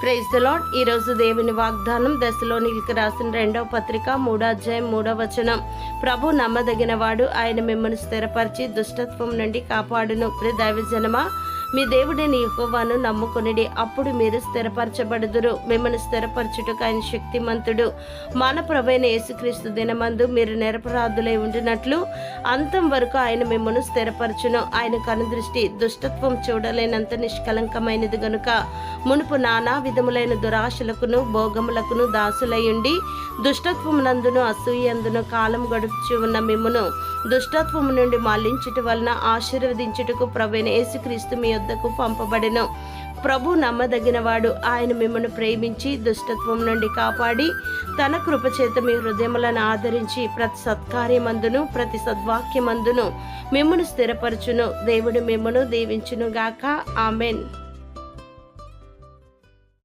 Praise the lord. ఈరోజు దేవుని వాగ్దానం దశలోనికీయులకు రాసిన 2వ పత్రిక 3వ అధ్యాయం 3వ వచనం. ప్రభు నమ్మదగిన వాడు, ఆయన మిమ్మల్ని స్థిరపరిచి దుష్టత్వం నుండి కాపాడును. ప్రియ దైవజనమా, మీ దేవుడిని యెహోవాను నమ్ముకొనిడి, అప్పుడు మీరు స్థిరపరచబడుదురు. మిమ్మల్ని స్థిరపరచుటకు ఆయన శక్తిమంతుడు. మన ప్రభువైన యేసుక్రీస్తు దినమందు మీరు నిరపరాధులై ఉండినట్లు అంతం వరకు ఆయన మిమ్మల్ని స్థిరపరచును. ఆయన కనుదృష్టి దుష్టత్వం చూడలేనంత నిష్కలంకమైనది గనుక మునుపు నానా విధములైన దురాశలకును భోగములకును దాసులయ్యుండి దుష్టత్వమునందును అసూయందును కాలం గడుపుచు ఉన్న మిమ్మును దుష్టత్వము నుండి మళ్లించుట వలన ఆశీర్వదించుటకు ప్రభువైన యేసుక్రీస్తు మీ యొద్దకు పంపబడెను. ప్రభు నమ్మదగిన వాడు, ఆయన మిమ్మల్ని ప్రేమించి దుష్టత్వం నుండి కాపాడి తన కృపచేత మీ హృదయములను ఆదరించి ప్రతి సత్కార్యమందును ప్రతి సద్వాక్యమందును మిమ్మును స్థిరపరచును. దేవుడు మిమ్మును దీవించును గాక. ఆమెన్.